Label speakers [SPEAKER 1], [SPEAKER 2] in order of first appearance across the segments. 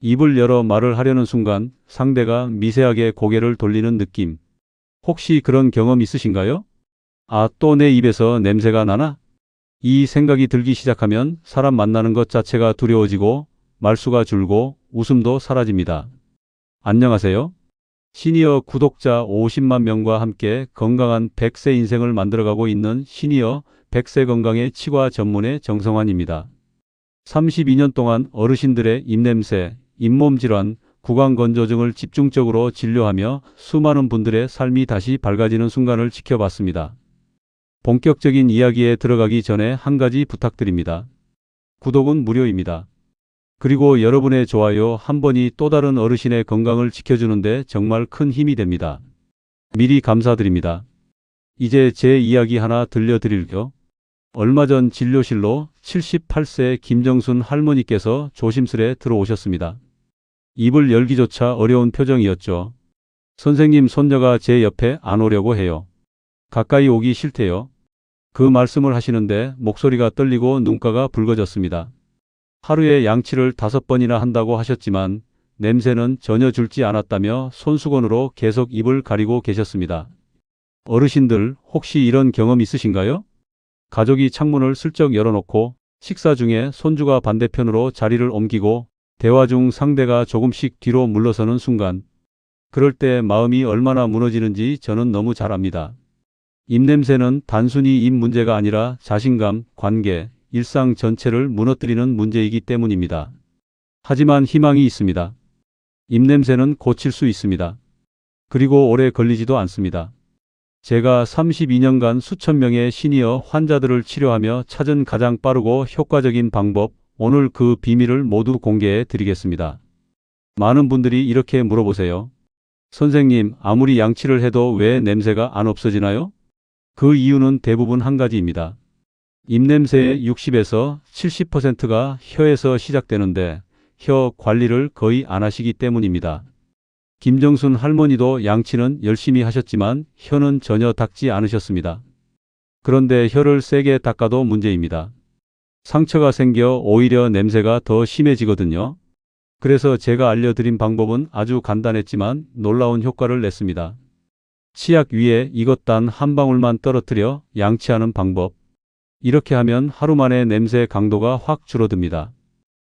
[SPEAKER 1] 입을 열어 말을 하려는 순간 상대가 미세하게 고개를 돌리는 느낌. 혹시 그런 경험 있으신가요? 아, 또 내 입에서 냄새가 나나? 이 생각이 들기 시작하면 사람 만나는 것 자체가 두려워지고 말수가 줄고 웃음도 사라집니다. 안녕하세요. 시니어 구독자 50만 명과 함께 건강한 100세 인생을 만들어가고 있는 시니어 100세 건강의 치과 전문의 정성환입니다. 32년 동안 어르신들의 입냄새, 잇몸 질환, 구강건조증을 집중적으로 진료하며 수많은 분들의 삶이 다시 밝아지는 순간을 지켜봤습니다. 본격적인 이야기에 들어가기 전에 한 가지 부탁드립니다. 구독은 무료입니다. 그리고 여러분의 좋아요 한 번이 또 다른 어르신의 건강을 지켜주는데 정말 큰 힘이 됩니다. 미리 감사드립니다. 이제 제 이야기 하나 들려드릴게요. 얼마 전 진료실로 78세 김정순 할머니께서 조심스레 들어오셨습니다. 입을 열기조차 어려운 표정이었죠. 선생님, 손녀가 제 옆에 안 오려고 해요. 가까이 오기 싫대요. 그 말씀을 하시는데 목소리가 떨리고 눈가가 붉어졌습니다. 하루에 양치를 5번이나 한다고 하셨지만 냄새는 전혀 줄지 않았다며 손수건으로 계속 입을 가리고 계셨습니다. 어르신들, 혹시 이런 경험 있으신가요? 가족이 창문을 슬쩍 열어놓고 식사 중에 손주가 반대편으로 자리를 옮기고 대화 중 상대가 조금씩 뒤로 물러서는 순간, 그럴 때 마음이 얼마나 무너지는지 저는 너무 잘 압니다. 입냄새는 단순히 입 문제가 아니라 자신감, 관계, 일상 전체를 무너뜨리는 문제이기 때문입니다. 하지만 희망이 있습니다. 입냄새는 고칠 수 있습니다. 그리고 오래 걸리지도 않습니다. 제가 32년간 수천 명의 시니어 환자들을 치료하며 찾은 가장 빠르고 효과적인 방법, 오늘 그 비밀을 모두 공개해 드리겠습니다. 많은 분들이 이렇게 물어보세요. 선생님, 아무리 양치를 해도 왜 냄새가 안 없어지나요? 그 이유는 대부분 한 가지입니다. 입냄새의 60에서 70%가 혀에서 시작되는데 혀 관리를 거의 안 하시기 때문입니다. 김정순 할머니도 양치는 열심히 하셨지만 혀는 전혀 닦지 않으셨습니다. 그런데 혀를 세게 닦아도 문제입니다. 상처가 생겨 오히려 냄새가 더 심해지거든요. 그래서 제가 알려드린 방법은 아주 간단했지만 놀라운 효과를 냈습니다. 치약 위에 이것 단 한 방울만 떨어뜨려 양치하는 방법. 이렇게 하면 하루 만에 냄새 강도가 확 줄어듭니다.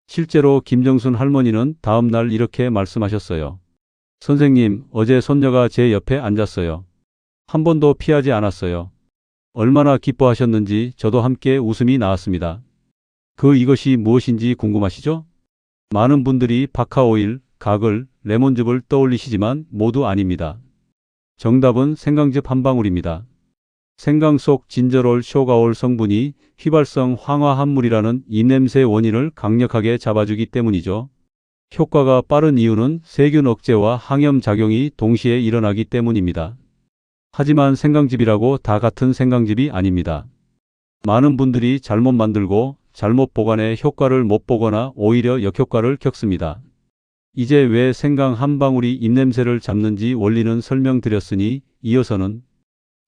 [SPEAKER 1] 실제로 김정순 할머니는 다음 날 이렇게 말씀하셨어요. 선생님, 어제 손녀가 제 옆에 앉았어요. 한 번도 피하지 않았어요. 얼마나 기뻐하셨는지 저도 함께 웃음이 나왔습니다. 이것이 무엇인지 궁금하시죠? 많은 분들이 박하오일, 가글, 레몬즙을 떠올리시지만 모두 아닙니다. 정답은 생강즙 한 방울입니다. 생강 속 진저롤 쇼가올 성분이 휘발성 황화합물이라는 입냄새 원인을 강력하게 잡아주기 때문이죠. 효과가 빠른 이유는 세균 억제와 항염 작용이 동시에 일어나기 때문입니다. 하지만 생강즙이라고 다 같은 생강즙이 아닙니다. 많은 분들이 잘못 만들고 잘못 보관해 효과를 못 보거나 오히려 역효과를 겪습니다. 이제 왜 생강 한 방울이 입냄새를 잡는지 원리는 설명드렸으니 이어서는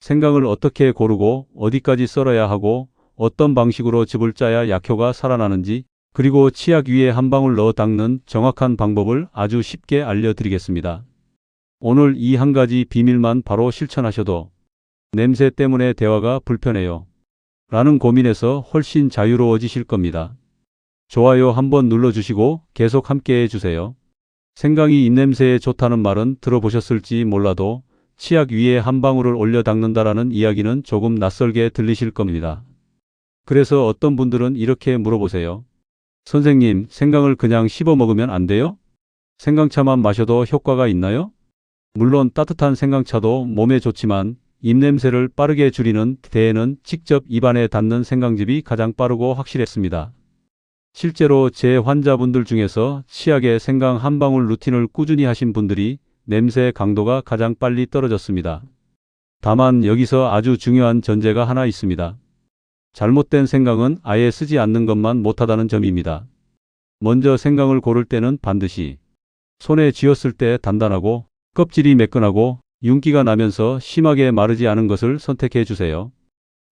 [SPEAKER 1] 생강을 어떻게 고르고 어디까지 썰어야 하고 어떤 방식으로 즙을 짜야 약효가 살아나는지, 그리고 치약 위에 한 방울 넣어 닦는 정확한 방법을 아주 쉽게 알려드리겠습니다. 오늘 이 한 가지 비밀만 바로 실천하셔도 냄새 때문에 대화가 불편해요 라는 고민에서 훨씬 자유로워지실 겁니다. 좋아요 한번 눌러주시고 계속 함께 해주세요. 생강이 입냄새에 좋다는 말은 들어보셨을지 몰라도 치약 위에 한 방울을 올려 닦는다라는 이야기는 조금 낯설게 들리실 겁니다. 그래서 어떤 분들은 이렇게 물어보세요. 선생님, 생강을 그냥 씹어 먹으면 안 돼요? 생강차만 마셔도 효과가 있나요? 물론 따뜻한 생강차도 몸에 좋지만 입냄새를 빠르게 줄이는 데에는 직접 입안에 닿는 생강즙이 가장 빠르고 확실했습니다. 실제로 제 환자분들 중에서 치약에 생강 한 방울 루틴을 꾸준히 하신 분들이 냄새 강도가 가장 빨리 떨어졌습니다. 다만 여기서 아주 중요한 전제가 하나 있습니다. 잘못된 생강은 아예 쓰지 않는 것만 못하다는 점입니다. 먼저 생강을 고를 때는 반드시 손에 쥐었을 때 단단하고 껍질이 매끈하고 윤기가 나면서 심하게 마르지 않은 것을 선택해 주세요.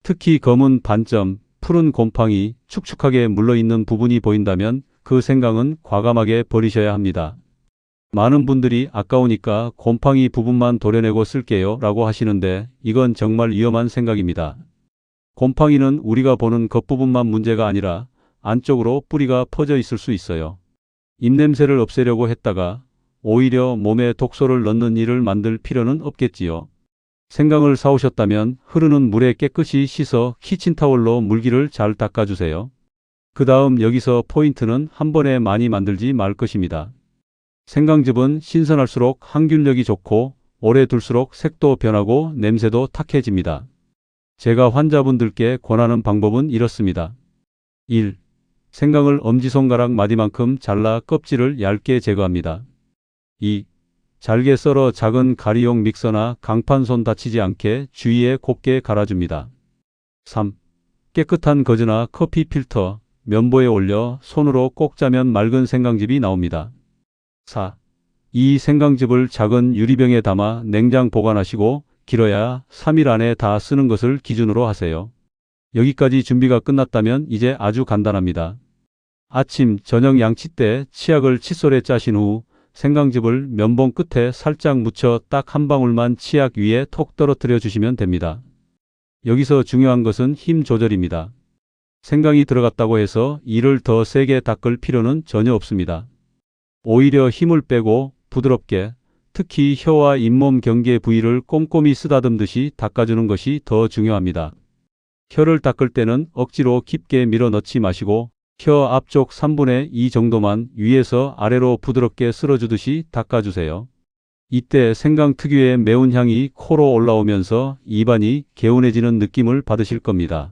[SPEAKER 1] 특히 검은 반점, 푸른 곰팡이, 축축하게 물러있는 부분이 보인다면 그 생강은 과감하게 버리셔야 합니다. 많은 분들이 아까우니까 곰팡이 부분만 도려내고 쓸게요 라고 하시는데 이건 정말 위험한 생각입니다. 곰팡이는 우리가 보는 겉부분만 문제가 아니라 안쪽으로 뿌리가 퍼져 있을 수 있어요. 입냄새를 없애려고 했다가 오히려 몸에 독소를 넣는 일을 만들 필요는 없겠지요. 생강을 사오셨다면 흐르는 물에 깨끗이 씻어 키친타월로 물기를 잘 닦아주세요. 그 다음 여기서 포인트는 한 번에 많이 만들지 말 것입니다. 생강즙은 신선할수록 항균력이 좋고 오래 둘수록 색도 변하고 냄새도 탁해집니다. 제가 환자분들께 권하는 방법은 이렇습니다. 1. 생강을 엄지손가락 마디만큼 잘라 껍질을 얇게 제거합니다. 2. 잘게 썰어 작은 가리용 믹서나 강판 손 다치지 않게 주위에 곱게 갈아줍니다. 3. 깨끗한 거즈나 커피 필터, 면보에 올려 손으로 꼭 짜면 맑은 생강즙이 나옵니다. 4. 이 생강즙을 작은 유리병에 담아 냉장 보관하시고 길어야 3일 안에 다 쓰는 것을 기준으로 하세요. 여기까지 준비가 끝났다면 이제 아주 간단합니다. 아침, 저녁 양치 때 치약을 칫솔에 짜신 후 생강즙을 면봉 끝에 살짝 묻혀 딱 한 방울만 치약 위에 톡 떨어뜨려 주시면 됩니다. 여기서 중요한 것은 힘 조절입니다. 생강이 들어갔다고 해서 이를 더 세게 닦을 필요는 전혀 없습니다. 오히려 힘을 빼고 부드럽게 특히 혀와 잇몸 경계 부위를 꼼꼼히 쓰다듬듯이 닦아주는 것이 더 중요합니다. 혀를 닦을 때는 억지로 깊게 밀어 넣지 마시고 혀 앞쪽 3분의 2 정도만 위에서 아래로 부드럽게 쓸어주듯이 닦아주세요. 이때 생강 특유의 매운 향이 코로 올라오면서 입안이 개운해지는 느낌을 받으실 겁니다.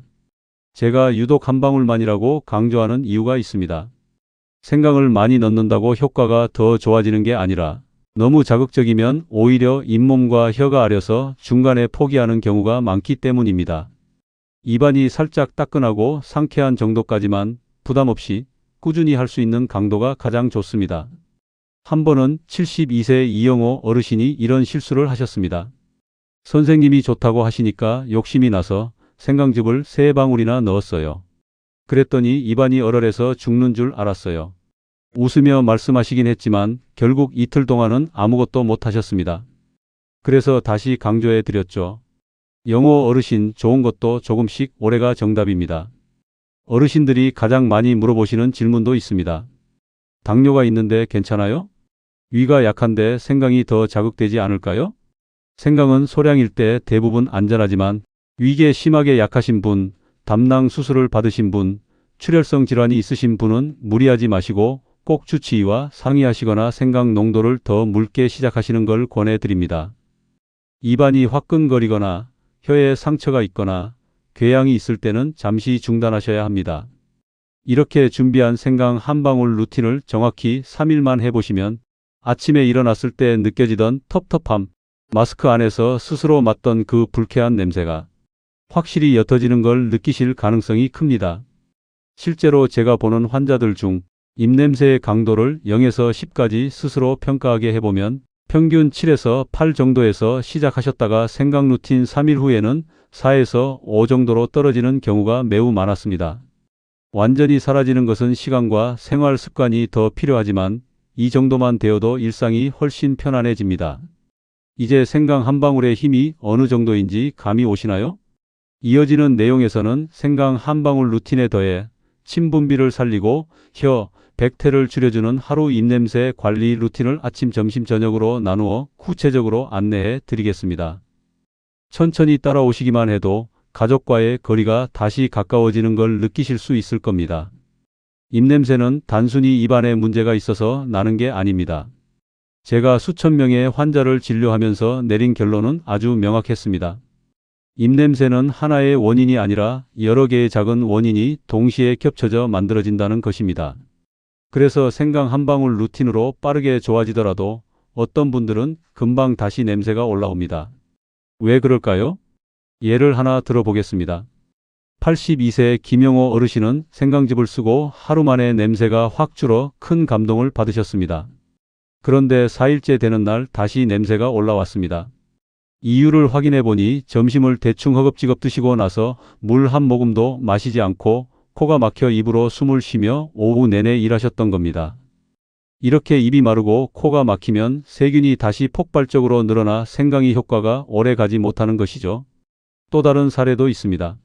[SPEAKER 1] 제가 유독 한 방울만이라고 강조하는 이유가 있습니다. 생강을 많이 넣는다고 효과가 더 좋아지는 게 아니라 너무 자극적이면 오히려 잇몸과 혀가 아려서 중간에 포기하는 경우가 많기 때문입니다. 입안이 살짝 따끈하고 상쾌한 정도까지만 부담 없이 꾸준히 할 수 있는 강도가 가장 좋습니다. 한 번은 72세 이영호 어르신이 이런 실수를 하셨습니다. 선생님이 좋다고 하시니까 욕심이 나서 생강즙을 3방울이나 넣었어요. 그랬더니 입안이 얼얼해서 죽는 줄 알았어요. 웃으며 말씀하시긴 했지만 결국 이틀 동안은 아무것도 못 하셨습니다. 그래서 다시 강조해 드렸죠. 영호 어르신 좋은 것도 조금씩 오래가 정답입니다. 어르신들이 가장 많이 물어보시는 질문도 있습니다. 당뇨가 있는데 괜찮아요? 위가 약한데 생강이 더 자극되지 않을까요? 생강은 소량일 때 대부분 안전하지만 위계 심하게 약하신 분, 담낭 수술을 받으신 분, 출혈성 질환이 있으신 분은 무리하지 마시고 꼭 주치의와 상의하시거나 생강 농도를 더 묽게 시작하시는 걸 권해드립니다. 입안이 화끈거리거나 혀에 상처가 있거나 궤양이 있을 때는 잠시 중단하셔야 합니다. 이렇게 준비한 생강 한 방울 루틴을 정확히 3일만 해보시면 아침에 일어났을 때 느껴지던 텁텁함, 마스크 안에서 스스로 맡던 그 불쾌한 냄새가 확실히 옅어지는 걸 느끼실 가능성이 큽니다. 실제로 제가 보는 환자들 중 입냄새의 강도를 0에서 10까지 스스로 평가하게 해보면 평균 7에서 8 정도에서 시작하셨다가 생강 루틴 3일 후에는 4에서 5 정도로 떨어지는 경우가 매우 많았습니다. 완전히 사라지는 것은 시간과 생활 습관이 더 필요하지만 이 정도만 되어도 일상이 훨씬 편안해집니다. 이제 생강 한 방울의 힘이 어느 정도인지 감이 오시나요? 이어지는 내용에서는 생강 한 방울 루틴에 더해 침 분비를 살리고 혀, 백태를 줄여주는 하루 입냄새 관리 루틴을 아침, 점심, 저녁으로 나누어 구체적으로 안내해 드리겠습니다. 천천히 따라오시기만 해도 가족과의 거리가 다시 가까워지는 걸 느끼실 수 있을 겁니다. 입냄새는 단순히 입안에 문제가 있어서 나는 게 아닙니다. 제가 수천 명의 환자를 진료하면서 내린 결론은 아주 명확했습니다. 입냄새는 하나의 원인이 아니라 여러 개의 작은 원인이 동시에 겹쳐져 만들어진다는 것입니다. 그래서 생강 한 방울 루틴으로 빠르게 좋아지더라도 어떤 분들은 금방 다시 냄새가 올라옵니다. 왜 그럴까요? 예를 하나 들어보겠습니다. 82세 김영호 어르신은 생강즙을 쓰고 하루 만에 냄새가 확 줄어 큰 감동을 받으셨습니다. 그런데 4일째 되는 날 다시 냄새가 올라왔습니다. 이유를 확인해 보니 점심을 대충 허겁지겁 드시고 나서 물 한 모금도 마시지 않고 코가 막혀 입으로 숨을 쉬며 오후 내내 일하셨던 겁니다. 이렇게 입이 마르고 코가 막히면 세균이 다시 폭발적으로 늘어나 생강이 효과가 오래 가지 못하는 것이죠. 또 다른 사례도 있습니다.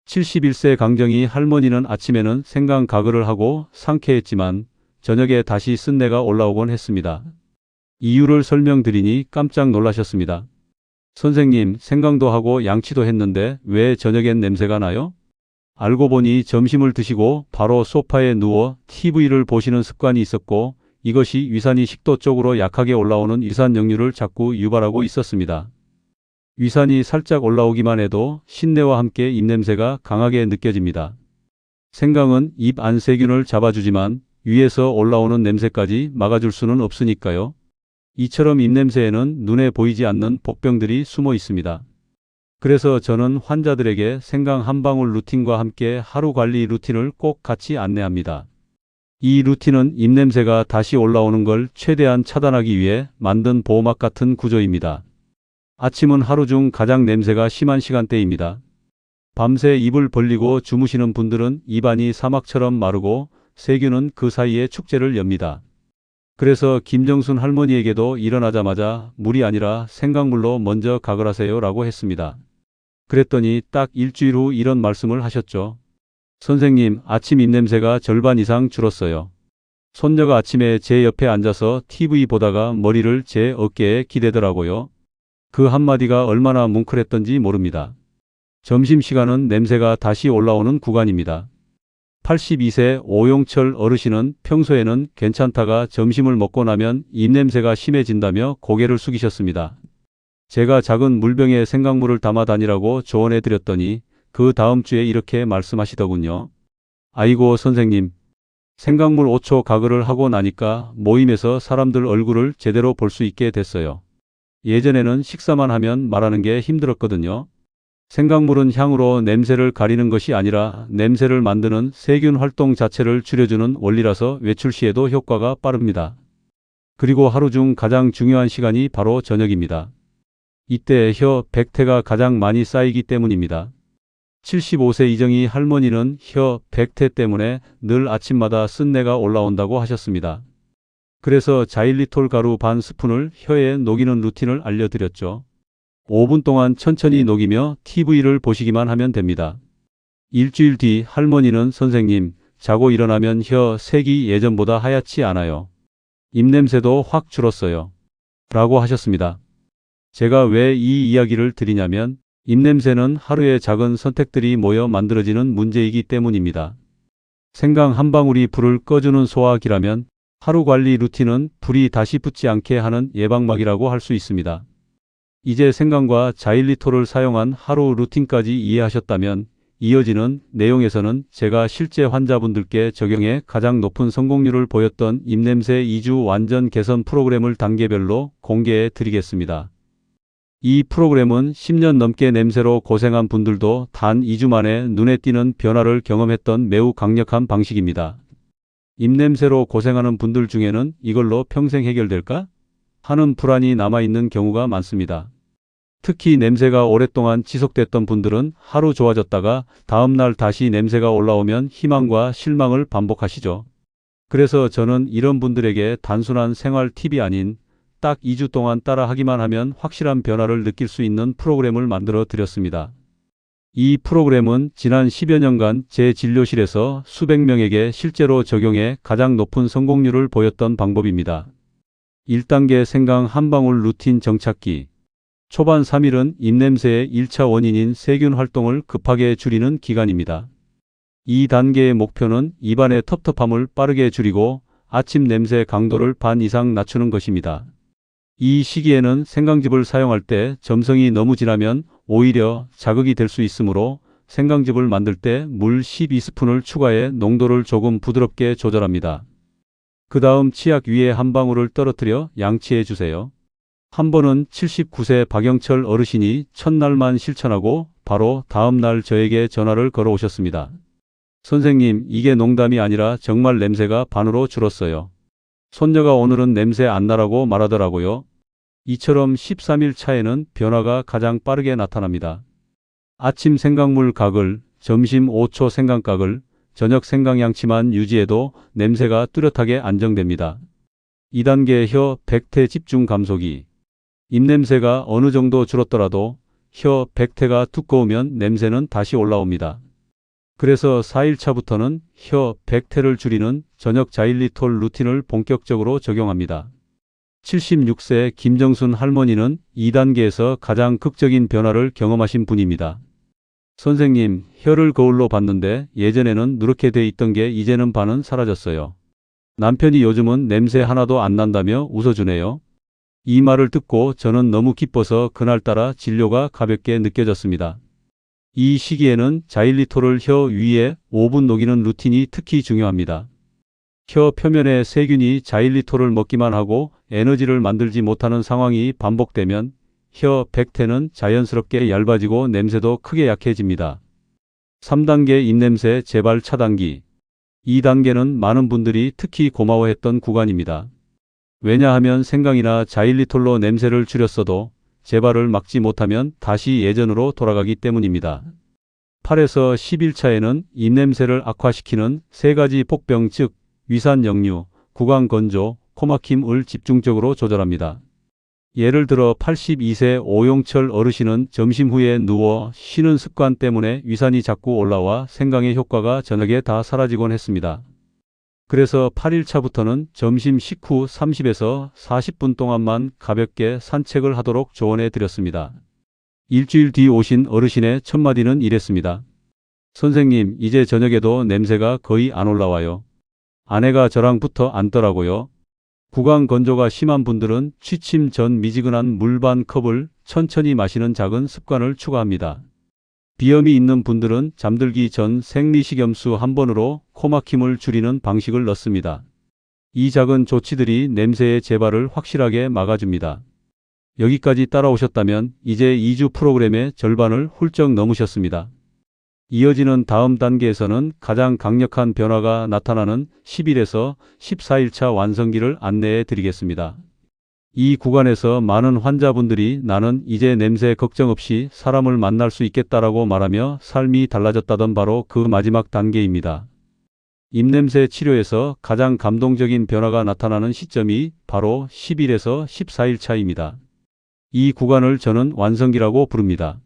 [SPEAKER 1] 71세 강정희 할머니는 아침에는 생강 가글을 하고 상쾌했지만 저녁에 다시 쓴내가 올라오곤 했습니다. 이유를 설명드리니 깜짝 놀라셨습니다. 선생님, 생강도 하고 양치도 했는데 왜 저녁엔 냄새가 나요? 알고 보니 점심을 드시고 바로 소파에 누워 TV를 보시는 습관이 있었고 이것이 위산이 식도 쪽으로 약하게 올라오는 위산역류를 자꾸 유발하고 있었습니다. 위산이 살짝 올라오기만 해도 신내와 함께 입냄새가 강하게 느껴집니다. 생강은 입 안 세균을 잡아주지만 위에서 올라오는 냄새까지 막아줄 수는 없으니까요. 이처럼 입냄새에는 눈에 보이지 않는 복병들이 숨어 있습니다. 그래서 저는 환자들에게 생강 한 방울 루틴과 함께 하루 관리 루틴을 꼭 같이 안내합니다. 이 루틴은 입냄새가 다시 올라오는 걸 최대한 차단하기 위해 만든 보호막 같은 구조입니다. 아침은 하루 중 가장 냄새가 심한 시간대입니다. 밤새 입을 벌리고 주무시는 분들은 입안이 사막처럼 마르고 세균은 그 사이에 축제를 엽니다. 그래서 김정순 할머니에게도 일어나자마자 물이 아니라 생강물로 먼저 가글하세요 라고 했습니다. 그랬더니 딱 일주일 후 이런 말씀을 하셨죠. 선생님, 아침 입냄새가 절반 이상 줄었어요. 손녀가 아침에 제 옆에 앉아서 TV 보다가 머리를 제 어깨에 기대더라고요. 그 한마디가 얼마나 뭉클했던지 모릅니다. 점심시간은 냄새가 다시 올라오는 구간입니다. 82세 오용철 어르신은 평소에는 괜찮다가 점심을 먹고 나면 입냄새가 심해진다며 고개를 숙이셨습니다. 제가 작은 물병에 생강물을 담아 다니라고 조언해 드렸더니 그 다음 주에 이렇게 말씀하시더군요. 아이고 선생님, 생강물 5초 가글을 하고 나니까 모임에서 사람들 얼굴을 제대로 볼 수 있게 됐어요. 예전에는 식사만 하면 말하는 게 힘들었거든요. 생강물은 향으로 냄새를 가리는 것이 아니라 냄새를 만드는 세균 활동 자체를 줄여주는 원리라서 외출 시에도 효과가 빠릅니다. 그리고 하루 중 가장 중요한 시간이 바로 저녁입니다. 이때 혀 백태가 가장 많이 쌓이기 때문입니다. 75세 이정희 할머니는 혀 백태 때문에 늘 아침마다 쓴내가 올라온다고 하셨습니다. 그래서 자일리톨 가루 반 스푼을 혀에 녹이는 루틴을 알려드렸죠. 5분 동안 천천히 녹이며 TV를 보시기만 하면 됩니다. 일주일 뒤 할머니는 선생님, 자고 일어나면 혀 색이 예전보다 하얗지 않아요. 입냄새도 확 줄었어요. 라고 하셨습니다. 제가 왜 이 이야기를 드리냐면 입냄새는 하루의 작은 선택들이 모여 만들어지는 문제이기 때문입니다. 생강 한 방울이 불을 꺼주는 소화기라면 하루 관리 루틴은 불이 다시 붙지 않게 하는 예방막이라고 할 수 있습니다. 이제 생강과 자일리톨을 사용한 하루 루틴까지 이해하셨다면 이어지는 내용에서는 제가 실제 환자분들께 적용해 가장 높은 성공률을 보였던 입냄새 2주 완전 개선 프로그램을 단계별로 공개해 드리겠습니다. 이 프로그램은 10년 넘게 냄새로 고생한 분들도 단 2주 만에 눈에 띄는 변화를 경험했던 매우 강력한 방식입니다. 입냄새로 고생하는 분들 중에는 이걸로 평생 해결될까? 하는 불안이 남아있는 경우가 많습니다. 특히 냄새가 오랫동안 지속됐던 분들은 하루 좋아졌다가 다음날 다시 냄새가 올라오면 희망과 실망을 반복하시죠. 그래서 저는 이런 분들에게 단순한 생활 팁이 아닌 딱 2주 동안 따라 하기만 하면 확실한 변화를 느낄 수 있는 프로그램을 만들어 드렸습니다. 이 프로그램은 지난 10여 년간 제 진료실에서 수백 명에게 실제로 적용해 가장 높은 성공률을 보였던 방법입니다. 1단계 생강 한 방울 루틴 정착기. 초반 3일은 입냄새의 1차 원인인 세균 활동을 급하게 줄이는 기간입니다. 2단계의 목표는 입안의 텁텁함을 빠르게 줄이고 아침 냄새 강도를 반 이상 낮추는 것입니다. 이 시기에는 생강즙을 사용할 때 점성이 너무 진하면 오히려 자극이 될 수 있으므로 생강즙을 만들 때 물 12스푼을 추가해 농도를 조금 부드럽게 조절합니다. 그 다음 치약 위에 한 방울을 떨어뜨려 양치해 주세요. 한 번은 79세 박영철 어르신이 첫날만 실천하고 바로 다음날 저에게 전화를 걸어 오셨습니다. 선생님, 이게 농담이 아니라 정말 냄새가 반으로 줄었어요. 손녀가 오늘은 냄새 안 나라고 말하더라고요. 이처럼 13일 차에는 변화가 가장 빠르게 나타납니다. 아침 생강물 가글, 점심 5초 생강 가글, 저녁 생강양치만 유지해도 냄새가 뚜렷하게 안정됩니다. 2단계 혀 백태 집중 감소기. 입냄새가 어느 정도 줄었더라도 혀 백태가 두꺼우면 냄새는 다시 올라옵니다. 그래서 4일차부터는 혀 백태를 줄이는 저녁 자일리톨 루틴을 본격적으로 적용합니다. 76세 김정순 할머니는 2단계에서 가장 극적인 변화를 경험하신 분입니다. 선생님, 혀를 거울로 봤는데 예전에는 누렇게 돼 있던 게 이제는 반은 사라졌어요. 남편이 요즘은 냄새 하나도 안 난다며 웃어주네요. 이 말을 듣고 저는 너무 기뻐서 그날따라 진료가 가볍게 느껴졌습니다. 이 시기에는 자일리톨을 혀 위에 5분 녹이는 루틴이 특히 중요합니다. 혀 표면에 세균이 자일리톨을 먹기만 하고 에너지를 만들지 못하는 상황이 반복되면 혀 백태는 자연스럽게 얇아지고 냄새도 크게 약해집니다. 3단계 입냄새 재발 차단기. 2단계는 많은 분들이 특히 고마워했던 구간입니다. 왜냐하면 생강이나 자일리톨로 냄새를 줄였어도 재발을 막지 못하면 다시 예전으로 돌아가기 때문입니다. 8에서 10일차에는 입냄새를 악화시키는 3가지 복병 즉 위산역류, 구강건조, 코막힘을 집중적으로 조절합니다. 예를 들어 82세 오용철 어르신은 점심 후에 누워 쉬는 습관 때문에 위산이 자꾸 올라와 생강의 효과가 저녁에 다 사라지곤 했습니다. 그래서 8일차부터는 점심 식후 30에서 40분 동안만 가볍게 산책을 하도록 조언해 드렸습니다. 일주일 뒤 오신 어르신의 첫마디는 이랬습니다. 선생님, 이제 저녁에도 냄새가 거의 안 올라와요. 아내가 저랑 붙어 앉더라고요. 구강 건조가 심한 분들은 취침 전 미지근한 물 반 컵을 천천히 마시는 작은 습관을 추가합니다. 비염이 있는 분들은 잠들기 전 생리식염수 한 번으로 코막힘을 줄이는 방식을 넣습니다. 이 작은 조치들이 냄새의 재발을 확실하게 막아줍니다. 여기까지 따라오셨다면 이제 2주 프로그램의 절반을 훌쩍 넘으셨습니다. 이어지는 다음 단계에서는 가장 강력한 변화가 나타나는 10일에서 14일차 완성기를 안내해 드리겠습니다. 이 구간에서 많은 환자분들이 나는 이제 냄새 걱정 없이 사람을 만날 수 있겠다라고 말하며 삶이 달라졌다던 바로 그 마지막 단계입니다. 입냄새 치료에서 가장 감동적인 변화가 나타나는 시점이 바로 10일에서 14일 차입니다. 이 구간을 저는 완성기라고 부릅니다.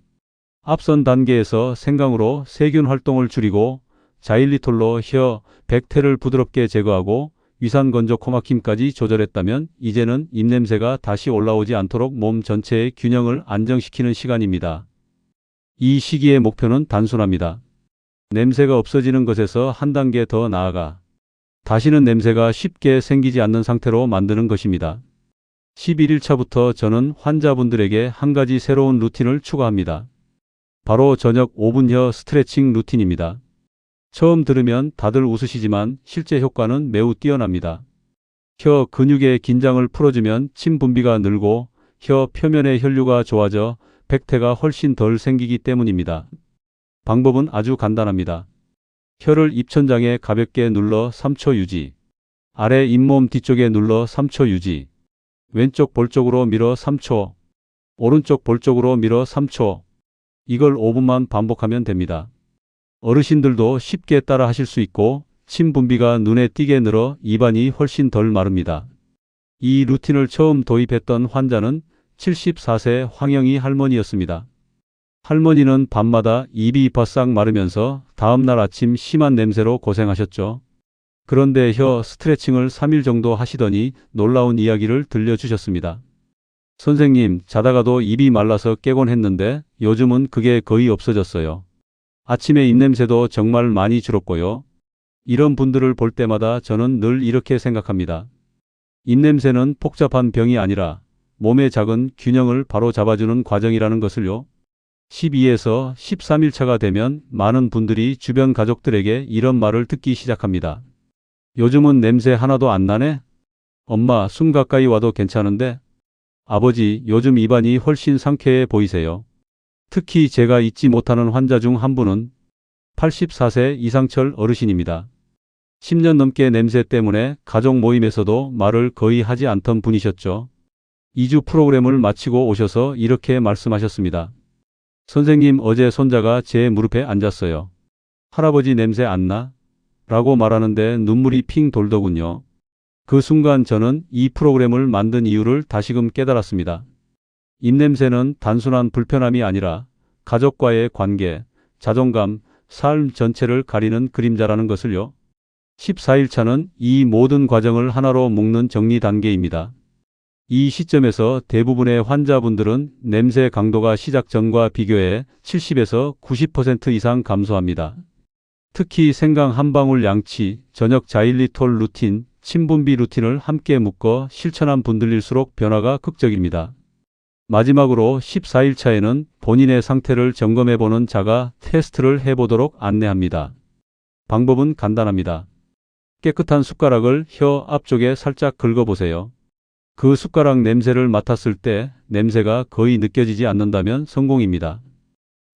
[SPEAKER 1] 앞선 단계에서 생강으로 세균 활동을 줄이고 자일리톨로 혀 백태를 부드럽게 제거하고 위산건조 코막힘까지 조절했다면 이제는 입냄새가 다시 올라오지 않도록 몸 전체의 균형을 안정시키는 시간입니다. 이 시기의 목표는 단순합니다. 냄새가 없어지는 것에서 한 단계 더 나아가 다시는 냄새가 쉽게 생기지 않는 상태로 만드는 것입니다. 11일차부터 저는 환자분들에게 한 가지 새로운 루틴을 추가합니다. 바로 저녁 5분 혀 스트레칭 루틴입니다. 처음 들으면 다들 웃으시지만 실제 효과는 매우 뛰어납니다. 혀 근육의 긴장을 풀어주면 침 분비가 늘고 혀 표면의 혈류가 좋아져 백태가 훨씬 덜 생기기 때문입니다. 방법은 아주 간단합니다. 혀를 입천장에 가볍게 눌러 3초 유지. 아래 잇몸 뒤쪽에 눌러 3초 유지. 왼쪽 볼 쪽으로 밀어 3초. 오른쪽 볼 쪽으로 밀어 3초. 이걸 5분만 반복하면 됩니다. 어르신들도 쉽게 따라 하실 수 있고 침 분비가 눈에 띄게 늘어 입안이 훨씬 덜 마릅니다. 이 루틴을 처음 도입했던 환자는 74세 황영희 할머니였습니다. 할머니는 밤마다 입이 바싹 마르면서 다음날 아침 심한 냄새로 고생하셨죠. 그런데 혀 스트레칭을 3일 정도 하시더니 놀라운 이야기를 들려주셨습니다. 선생님, 자다가도 입이 말라서 깨곤 했는데 요즘은 그게 거의 없어졌어요. 아침에 입냄새도 정말 많이 줄었고요. 이런 분들을 볼 때마다 저는 늘 이렇게 생각합니다. 입냄새는 복잡한 병이 아니라 몸의 작은 균형을 바로 잡아주는 과정이라는 것을요. 12에서 13일 차가 되면 많은 분들이 주변 가족들에게 이런 말을 듣기 시작합니다. 요즘은 냄새 하나도 안 나네? 엄마, 숨 가까이 와도 괜찮은데? 아버지, 요즘 입안이 훨씬 상쾌해 보이세요. 특히 제가 잊지 못하는 환자 중 한 분은 84세 이상철 어르신입니다. 10년 넘게 냄새 때문에 가족 모임에서도 말을 거의 하지 않던 분이셨죠. 2주 프로그램을 마치고 오셔서 이렇게 말씀하셨습니다. 선생님, 어제 손자가 제 무릎에 앉았어요. 할아버지 냄새 안 나? 라고 말하는데 눈물이 핑 돌더군요. 그 순간 저는 이 프로그램을 만든 이유를 다시금 깨달았습니다. 입냄새는 단순한 불편함이 아니라 가족과의 관계, 자존감, 삶 전체를 가리는 그림자라는 것을요. 14일차는 이 모든 과정을 하나로 묶는 정리 단계입니다. 이 시점에서 대부분의 환자분들은 냄새 강도가 시작 전과 비교해 70에서 90% 이상 감소합니다. 특히 생강 한 방울 양치, 저녁 자일리톨 루틴, 침분비 루틴을 함께 묶어 실천한 분들일수록 변화가 극적입니다. 마지막으로 14일차에는 본인의 상태를 점검해보는 자가 테스트를 해보도록 안내합니다. 방법은 간단합니다. 깨끗한 숟가락을 혀 앞쪽에 살짝 긁어보세요. 그 숟가락 냄새를 맡았을 때 냄새가 거의 느껴지지 않는다면 성공입니다.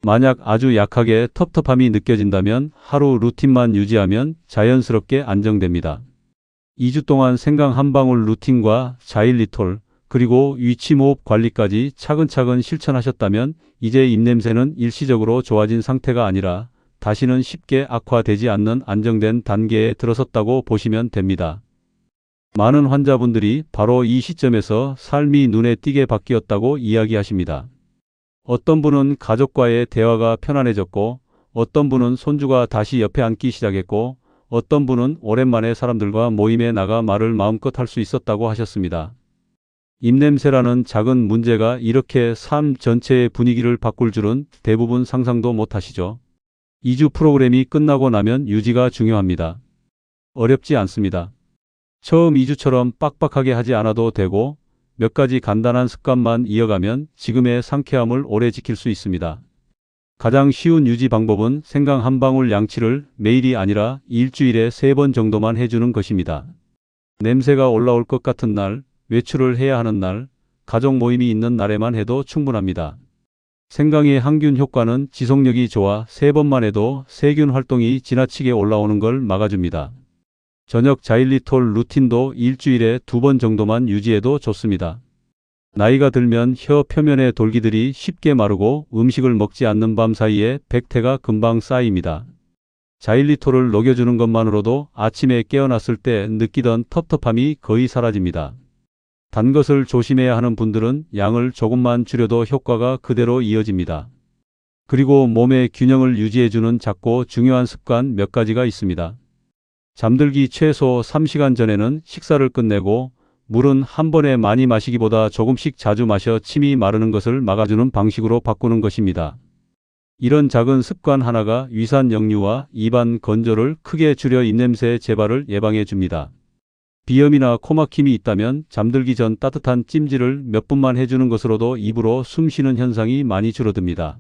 [SPEAKER 1] 만약 아주 약하게 텁텁함이 느껴진다면 하루 루틴만 유지하면 자연스럽게 안정됩니다. 2주 동안 생강 한 방울 루틴과 자일리톨, 그리고 위치모흡 관리까지 차근차근 실천하셨다면 이제 입냄새는 일시적으로 좋아진 상태가 아니라 다시는 쉽게 악화되지 않는 안정된 단계에 들어섰다고 보시면 됩니다. 많은 환자분들이 바로 이 시점에서 삶이 눈에 띄게 바뀌었다고 이야기하십니다. 어떤 분은 가족과의 대화가 편안해졌고, 어떤 분은 손주가 다시 옆에 앉기 시작했고, 어떤 분은 오랜만에 사람들과 모임에 나가 말을 마음껏 할 수 있었다고 하셨습니다. 입냄새라는 작은 문제가 이렇게 삶 전체의 분위기를 바꿀 줄은 대부분 상상도 못 하시죠. 2주 프로그램이 끝나고 나면 유지가 중요합니다. 어렵지 않습니다. 처음 2주처럼 빡빡하게 하지 않아도 되고 몇 가지 간단한 습관만 이어가면 지금의 상쾌함을 오래 지킬 수 있습니다. 가장 쉬운 유지 방법은 생강 한 방울 양치를 매일이 아니라 일주일에 3번 정도만 해주는 것입니다. 냄새가 올라올 것 같은 날, 외출을 해야 하는 날, 가족 모임이 있는 날에만 해도 충분합니다. 생강의 항균 효과는 지속력이 좋아 3번만 해도 세균 활동이 지나치게 올라오는 걸 막아줍니다. 저녁 자일리톨 루틴도 일주일에 2번 정도만 유지해도 좋습니다. 나이가 들면 혀 표면의 돌기들이 쉽게 마르고 음식을 먹지 않는 밤 사이에 백태가 금방 쌓입니다. 자일리톨을 녹여주는 것만으로도 아침에 깨어났을 때 느끼던 텁텁함이 거의 사라집니다. 단 것을 조심해야 하는 분들은 양을 조금만 줄여도 효과가 그대로 이어집니다. 그리고 몸의 균형을 유지해주는 작고 중요한 습관 몇 가지가 있습니다. 잠들기 최소 3시간 전에는 식사를 끝내고 물은 한 번에 많이 마시기보다 조금씩 자주 마셔 침이 마르는 것을 막아주는 방식으로 바꾸는 것입니다. 이런 작은 습관 하나가 위산 역류와 입안 건조를 크게 줄여 입냄새 재발을 예방해 줍니다. 비염이나 코막힘이 있다면 잠들기 전 따뜻한 찜질을 몇 분만 해주는 것으로도 입으로 숨 쉬는 현상이 많이 줄어듭니다.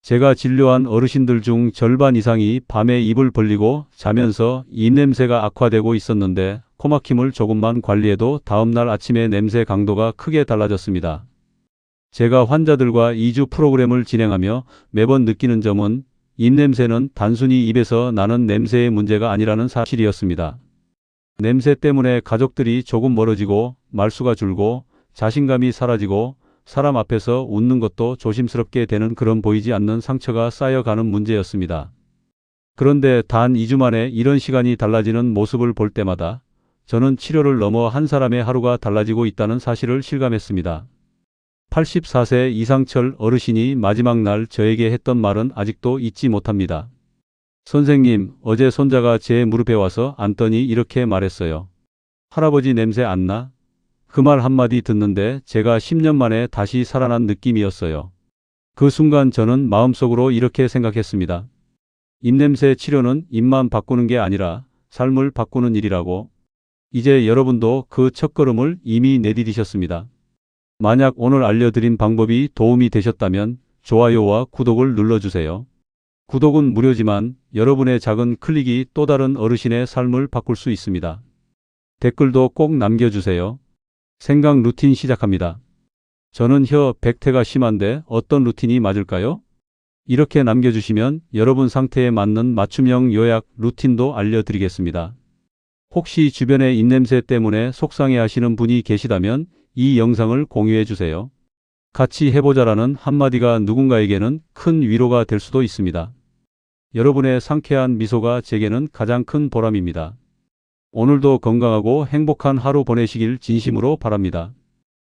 [SPEAKER 1] 제가 진료한 어르신들 중 절반 이상이 밤에 입을 벌리고 자면서 입냄새가 악화되고 있었는데 코막힘을 조금만 관리해도 다음날 아침에 냄새 강도가 크게 달라졌습니다. 제가 환자들과 2주 프로그램을 진행하며 매번 느끼는 점은 입냄새는 단순히 입에서 나는 냄새의 문제가 아니라는 사실이었습니다. 냄새 때문에 가족들이 조금 멀어지고 말수가 줄고 자신감이 사라지고 사람 앞에서 웃는 것도 조심스럽게 되는 그런 보이지 않는 상처가 쌓여가는 문제였습니다. 그런데 단 2주 만에 이런 시간이 달라지는 모습을 볼 때마다 저는 치료를 넘어 한 사람의 하루가 달라지고 있다는 사실을 실감했습니다. 84세 이상철 어르신이 마지막 날 저에게 했던 말은 아직도 잊지 못합니다. 선생님, 어제 손자가 제 무릎에 와서 앉더니 이렇게 말했어요. 할아버지 냄새 안 나? 그 말 한마디 듣는데 제가 10년 만에 다시 살아난 느낌이었어요. 그 순간 저는 마음속으로 이렇게 생각했습니다. 입냄새 치료는 입만 바꾸는 게 아니라 삶을 바꾸는 일이라고. 이제 여러분도 그 첫걸음을 이미 내디디셨습니다. 만약 오늘 알려드린 방법이 도움이 되셨다면 좋아요와 구독을 눌러주세요. 구독은 무료지만 여러분의 작은 클릭이 또 다른 어르신의 삶을 바꿀 수 있습니다. 댓글도 꼭 남겨주세요. 생강 루틴 시작합니다. 저는 혀 백태가 심한데 어떤 루틴이 맞을까요? 이렇게 남겨주시면 여러분 상태에 맞는 맞춤형 요약 루틴도 알려드리겠습니다. 혹시 주변에 입냄새 때문에 속상해하시는 분이 계시다면 이 영상을 공유해주세요. 같이 해보자라는 한마디가 누군가에게는 큰 위로가 될 수도 있습니다. 여러분의 상쾌한 미소가 제게는 가장 큰 보람입니다. 오늘도 건강하고 행복한 하루 보내시길 진심으로 바랍니다.